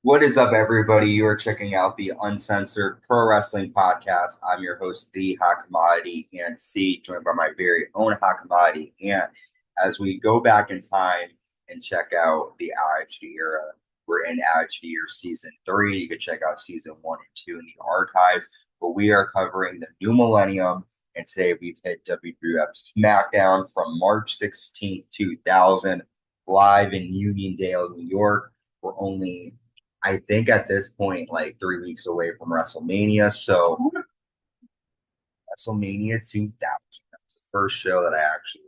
What is up, everybody? You are checking out the Uncensored Pro Wrestling Podcast. I'm your host, the Hot Commodity and C, joined by my very own Hot Commodity. And as we go back in time and check out the Attitude Era, we're in Attitude Era Season 3. You can check out Season 1 and 2 in the archives. But we are covering the new millennium. And today we've hit WWF SmackDown from March 16th, 2000, live in Uniondale, New York. We're only I think at this point, like 3 weeks away from WrestleMania. So WrestleMania 2000. That's the first show that I actually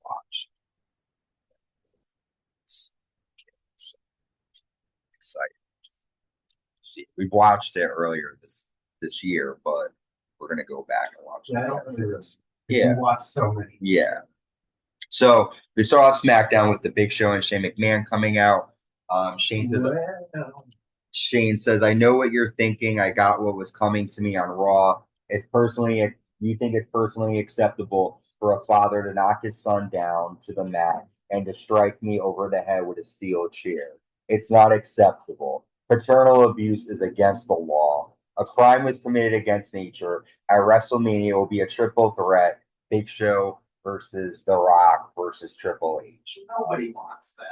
watched. So excited to see. We've watched it earlier this year, but we're gonna go back and watch it after this. Yeah, You watch so many. yeah. So we saw SmackDown with the Big Show and Shane McMahon coming out. Shane says, I know what you're thinking. I got what was coming to me on Raw. You think it's personally acceptable for a father to knock his son down to the mat and to strike me over the head with a steel chair. It's not acceptable. Paternal abuse is against the law. A crime was committed against nature. At WrestleMania, it will be a triple threat. Big Show versus The Rock versus Triple H. Nobody wants that.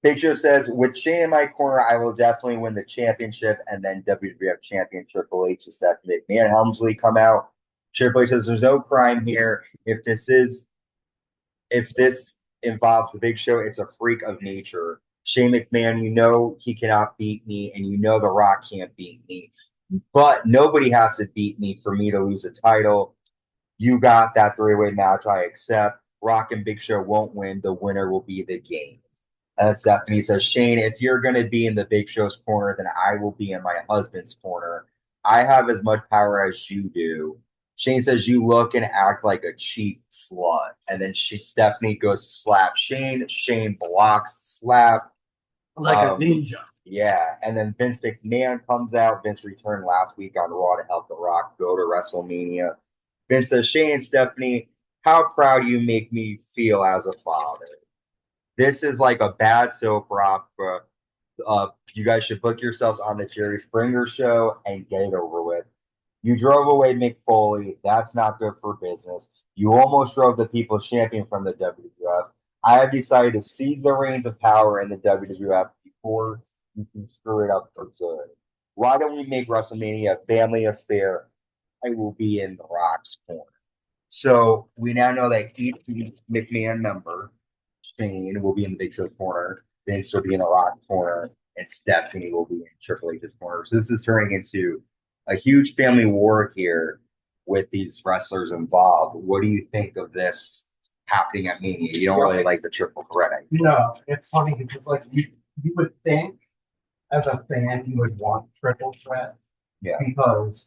Big Show says, with Shane in my corner, I will definitely win the championship. And then WWF Champion Triple H and Steph McMahon Helmsley come out. Triple H says, there's no crime here. If this involves the Big Show, it's a freak of nature. Shane McMahon, you know he cannot beat me, and you know The Rock can't beat me. But nobody has to beat me for me to lose a title. You got that three-way match, I accept. Rock and Big Show won't win. The winner will be the game. Stephanie says, Shane, if you're going to be in the Big Show's corner, then I will be in my husband's corner. I have as much power as you do. Shane says, you look and act like a cheap slut. And then Stephanie goes to slap Shane. Shane blocks the slap. Like a ninja. Yeah. And then Vince McMahon comes out. Vince returned last week on Raw to help The Rock go to WrestleMania. Vince says, Shane, Stephanie, how proud you make me feel as a father. This is like a bad soap opera. You guys should book yourselves on the Jerry Springer show and get it over with. You drove away Mick Foley. That's not good for business. You almost drove the People's Champion from the WWF. I have decided to seize the reins of power in the WWF before you can screw it up for good. Why don't we make WrestleMania a family affair? I will be in The Rock's corner. So we now know that each McMahon member, Shane will be in the Big Show's corner, Vince will be in the Rock corner, and Stephanie will be in Triple H's corner. So this is turning into a huge family war here with these wrestlers involved. What do you think of this happening at Mania? You don't really like the triple threat idea. No, it's funny because like you would think as a fan you would want triple threat. Yeah. Because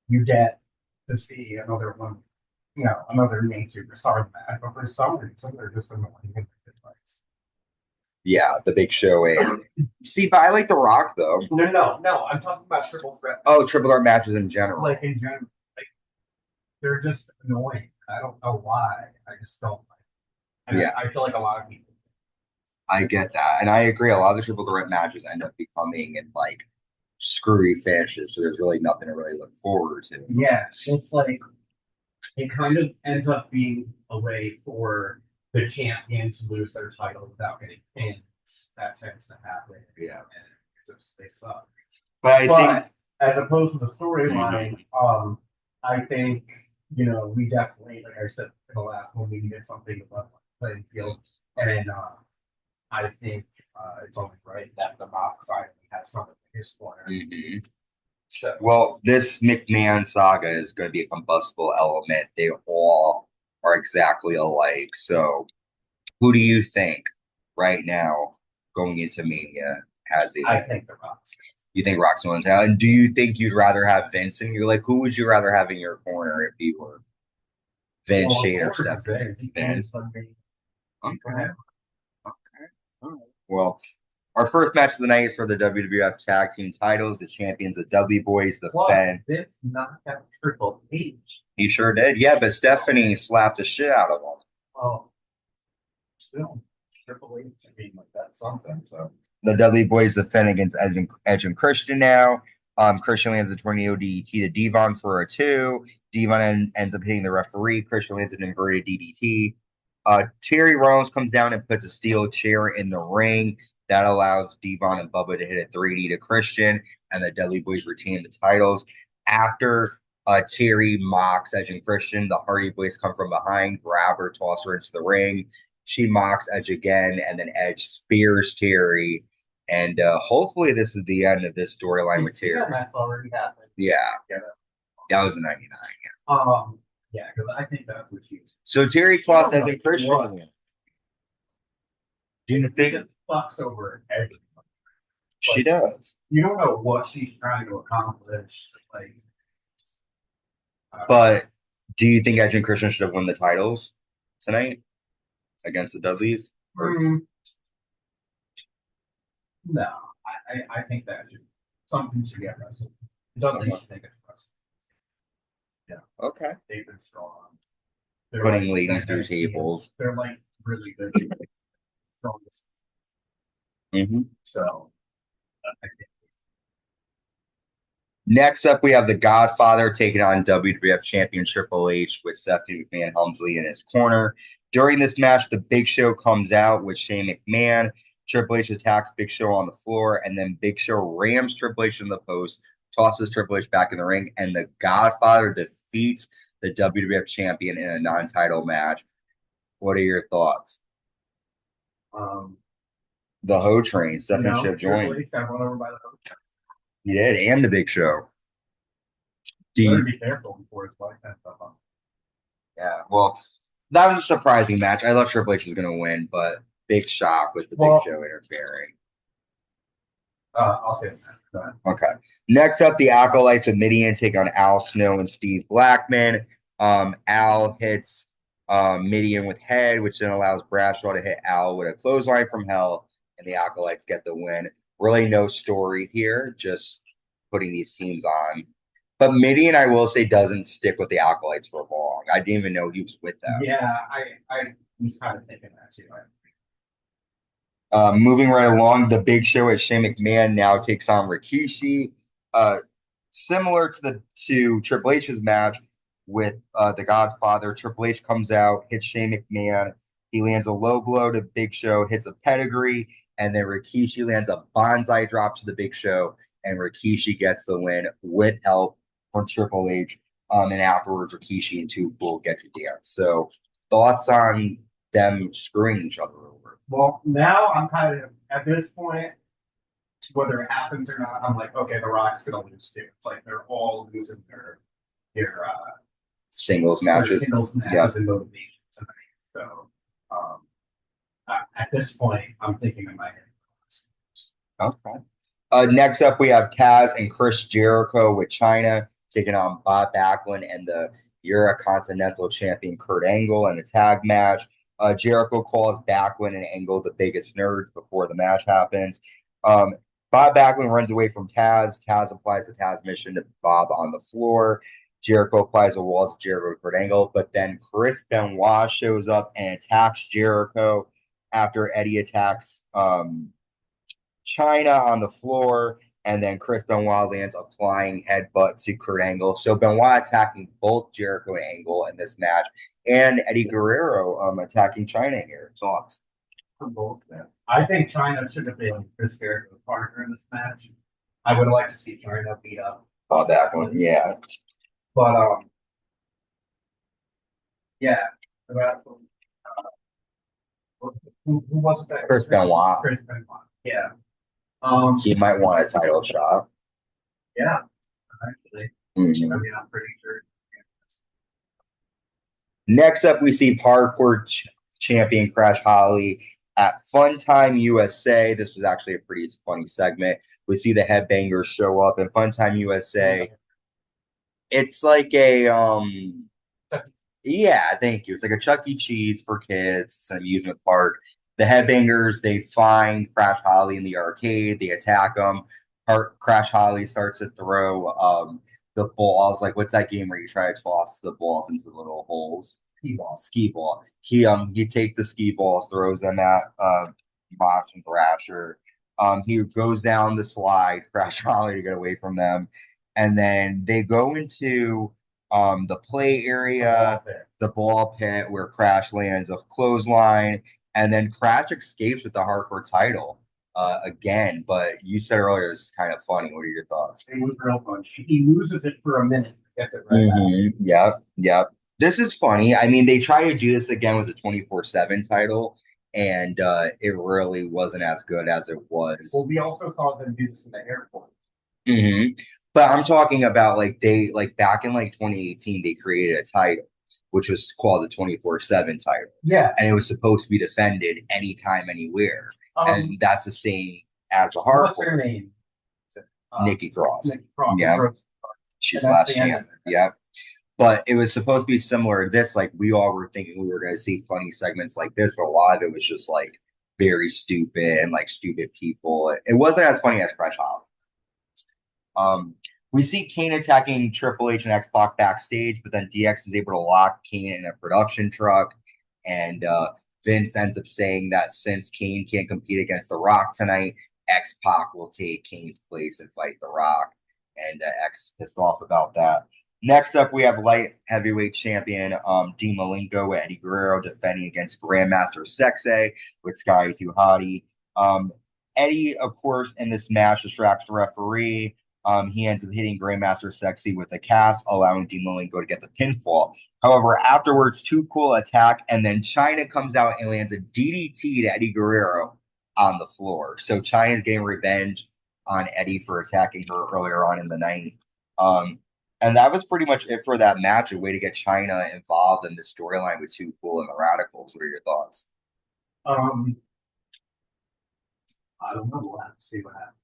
you get to see another one, another main superstar match, but for some reason they're just annoying in a good place. Yeah, the Big Show. See, but I like The Rock, though. No. I'm talking about triple threat. Oh, triple threat matches in general. Like, in general. Like, they're just annoying. I don't know why. I just don't like it. And yeah. I feel like a lot of people. I get that. And I agree. A lot of the triple threat matches end up becoming in, like, screwy finishes. So there's really nothing to really look forward to. Yeah. It's like, it kind of ends up being a way for the champion to lose their title without getting pinned. That tends to happen. Yeah. And they suck. But I think, as opposed to the storyline, I think, we definitely, like I said in the last one, we needed something about the playing field. And I think it's only right that the Rock finally has something in his corner. Mm-hmm. So, well, this McMahon saga is going to be a combustible element. They all are exactly alike. So, who do you think right now going into Mania has the? I think the Rock. You think Rock's wins out? And do you think you'd rather have Vince? And you're like, who would you rather have in your corner if you were Vince, Shane, or Stephanie? Vince. Okay. Okay. All right. Well, our first match of the night is for the WWF Tag Team titles. The champions, the Dudley Boys, defend. Vince knocked out Triple H. He sure did. Yeah, but Stephanie slapped the shit out of him. Oh, still. Triple H. I mean, like that's something. So The Dudley Boys defend against Edge and Christian now. Christian lands a tornado DDT to Devon for a 2. Devon ends up hitting the referee. Christian lands an inverted DDT. Terri Runnels comes down and puts a steel chair in the ring. That allows Devon and Bubba to hit a 3D to Christian, and the Dudley Boys retain the titles. After Terri mocks Edge and Christian, the Hardy Boys come from behind, grab her, toss her into the ring. She mocks Edge again, and then Edge spears Terri. And hopefully this is the end of this storyline with Terri. Yeah, that's already happened. Yeah. That was in 99. Yeah, because I think that's what she. So Terri cost Edge and Christian. Do you think fucks over Edge? She does. You don't know what she's trying to accomplish. Like, but do you think Edge and Christian should have won the titles tonight against the Dudleys? No, I think that something should get wrestled. Dudley should take it wrestled. Yeah. Okay. They've been strong. They're putting ladies through tables. They're like really good. Strongest. So. Next up, we have the Godfather taking on WWF Champion Triple H with Stephanie McMahon Helmsley in his corner. During this match, the Big Show comes out with Shane McMahon. Triple H attacks Big Show on the floor, and then Big Show rams Triple H in the post, tosses Triple H back in the ring, and the Godfather defeats the WWF Champion in a non-title match. What are your thoughts? The Ho Train. Stephanie should have joined. Got run over by the Ho Train. He did, and the Big Show. Better be careful before it's like that stuff on. Yeah, well, that was a surprising match. I thought Triple H was going to win, but big shock with the Big Show interfering. I'll say that. Okay. Next up, the Acolytes of Midian take on Al Snow and Steve Blackman. Al hits Midian with head, which then allows Bradshaw to hit Al with a clothesline from hell, and the Acolytes get the win. Really no story here, just putting these teams on. But Midian, I will say, doesn't stick with the Acolytes for long. I didn't even know he was with them. Yeah, I was kind of thinking that too. Moving right along, the Big Show at Shane McMahon now takes on Rikishi. Similar to Triple H's match with the Godfather, Triple H comes out, hits Shane McMahon. He lands a low blow to Big Show, hits a pedigree, and then Rikishi lands a bonsai drop to the Big Show, and Rikishi gets the win with help from Triple H. And afterwards, Rikishi and Tube will get to dance. So, thoughts on them screwing each other over? Well, now I'm kind of at this point, whether it happens or not, I'm like, okay, The Rock's gonna lose too. It's like they're all losing their singles matches, and motivation tonight. So, at this point, I'm thinking in my head. Okay. Next up, we have Tazz and Chris Jericho with Chyna taking on Bob Backlund and the Euro-Continental champion Kurt Angle in a tag match. Jericho calls Backlund and Angle the biggest nerds before the match happens. Bob Backlund runs away from Tazz. Tazz applies the Tazz mission to Bob on the floor. Jericho applies the walls to Jericho to Kurt Angle, but then Chris Benoit shows up and attacks Jericho after Eddie attacks Chyna on the floor, and then Chris Benoit lands a flying headbutt to Kurt Angle. So Benoit attacking both Jericho and Angle in this match, and Eddie Guerrero attacking Chyna here. Thoughts? Both of them. I think Chyna should have been Chris Jericho's partner in this match. I would like to see Chyna beat up Bob Backlund, yeah. But yeah. Who was it? Chris Benoit. Chris Benoit. Yeah. He might want a title shot. Yeah. Actually, Mm-hmm. I mean, I'm pretty sure. Next up, we see hardcore champion Crash Holly at Fun Time USA. This is actually a pretty funny segment. We see the Headbangers show up in Fun Time USA. It's like a yeah, thank you. It's like a Chuck E. Cheese for kids. It's an amusement park. The Headbangers, they find Crash Holly in the arcade. They attack him. Crash Holly starts to throw the balls. Like, what's that game where you try to toss the balls into the little holes? Ski ball. He takes the ski balls, throws them at Mosh and Thrasher. He goes down the slide, Crash Holly to get away from them, and then they go into the play area, the ball pit where Crash lands a clothesline, and then Crash escapes with the hardcore title again. But you said earlier this is kind of funny. What are your thoughts? It was real fun. He loses it for a minute. Gets it right back. Yep. This is funny. I mean, they try to do this again with the 24/7 title, and it really wasn't as good as it was. Well, we also saw them do this in the airport. But I'm talking about they back in 2018, they created a title which was called the 24/7 title. Yeah, and it was supposed to be defended anytime, anywhere, and that's the same as the hardcore. What's her name? Nikki Cross. Nikki Cross. Yeah, she's last champion. Yeah. But it was supposed to be similar to this. We all were thinking we were going to see funny segments like this, but a lot of it was just very stupid and stupid people. It wasn't as funny as Crash Holly. We see Kane attacking Triple H and X-Pac backstage, but then DX is able to lock Kane in a production truck. And Vince ends up saying that since Kane can't compete against The Rock tonight, X-Pac will take Kane's place and fight The Rock. And X is pissed off about that. Next up, we have light heavyweight champion Dean Malenko with Eddie Guerrero defending against Grandmaster Sexay with Sky 2 Hottie. Eddie, of course, in this match distracts the referee. He ends up hitting Grandmaster Sexay with a cast, allowing Dean Malenko to get the pinfall. However, afterwards, Too Cool attack, and then Chyna comes out and lands a DDT to Eddie Guerrero on the floor. So Chyna's getting revenge on Eddie for attacking her earlier on in the night. And that was pretty much it for that match. A way to get Chyna involved in the storyline with Too Cool and the Radicals. What are your thoughts? I don't know. We'll have to see what happens.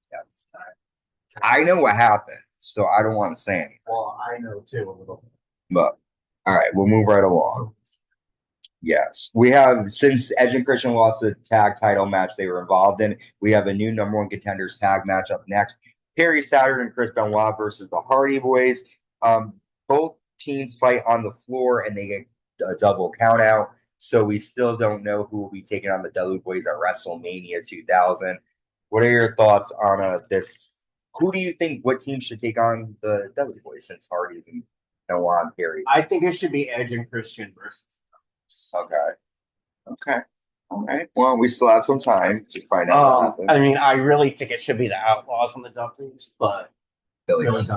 I know what happened, so I don't want to say anything. Well, I know too a little bit. But all right, we'll move right along. Yes, we have, since Edge and Christian lost the tag title match they were involved in, we have a new number one contenders tag match up next. Perry Saturn and Chris Benoit versus the Hardy Boyz. Both teams fight on the floor and they get a double count out. So we still don't know who will be taking on the Dudley Boyz at WrestleMania 2000. What are your thoughts on this? Who do you think, what team should take on the Dudley Boyz since Hardy's and Benoit and Perry? I think it should be Edge and Christian versus. Okay. All right. Well, we still have some time to find out. I mean, I really think it should be the Outlaws and the Dudleys, but Billy Gunn right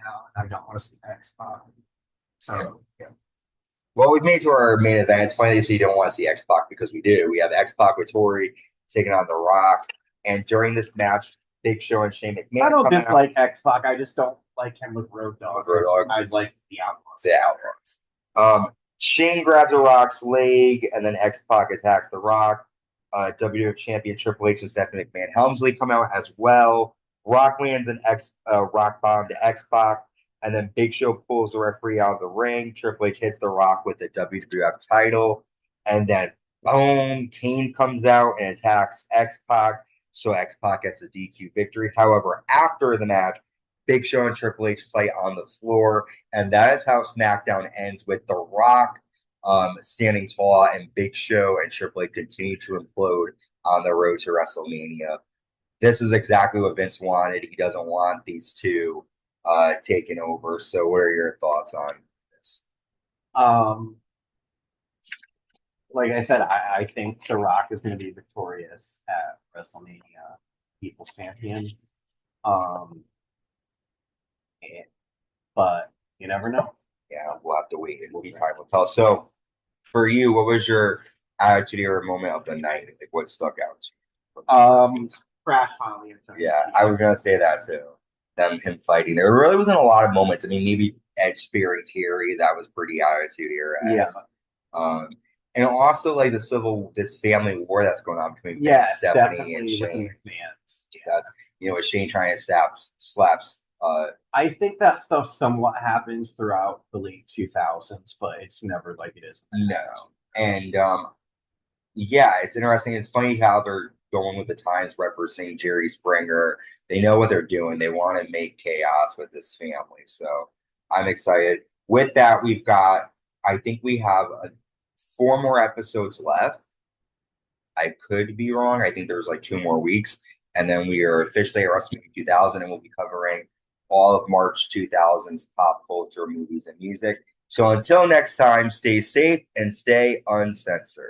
now, and I don't want to see X-Pac. So, yeah. Well, we've made to our main event. It's funny they say you don't want to see X-Pac because we do. We have X-Pac with Tori taking on The Rock. And during this match, Big Show and Shane McMahon. I don't dislike X-Pac. I just don't like him with Road Dogg. I'd like the Outlaws. The Outlaws. Shane grabs The Rock's leg, and then X-Pac attacks The Rock. WWF Champion Triple H and Stephanie McMahon Helmsley come out as well. Rock lands an Rock bomb to X-Pac, and then Big Show pulls the referee out of the ring. Triple H hits The Rock with the WWF title, and then boom, Kane comes out and attacks X-Pac, so X-Pac gets a DQ victory. However, after the match, Big Show and Triple H fight on the floor, and that is how SmackDown ends, with The Rock standing tall and Big Show and Triple H continue to implode on the road to WrestleMania. This is exactly what Vince wanted. He doesn't want these two taking over. So what are your thoughts on this? Like I said, I think The Rock is going to be victorious at WrestleMania, People's Champion. But you never know. Yeah, we'll have to wait. It'll be time will tell. So, for you, what was your attitude or moment of the night? What stuck out to you? Crash Holly. Yeah, I was gonna say that too. Him fighting. There really wasn't a lot of moments. I mean, maybe Edge Spears Terri, that was pretty attitude era. Yeah. And also this family war that's going on between Stephanie and Shane. That's Shane trying to slaps. I think that stuff somewhat happens throughout the late 2000s, but it's never like it is. No. And it's interesting. It's funny how they're going with the times, referencing Jerry Springer. They know what they're doing. They want to make chaos with this family. So I'm excited. With that, we've got I think we have 4 more episodes left. I could be wrong. I think there's like 2 more weeks. And then we are officially at WrestleMania 2000, and we'll be covering all of March 2000's pop culture, movies, and music. So until next time, stay safe and stay uncensored.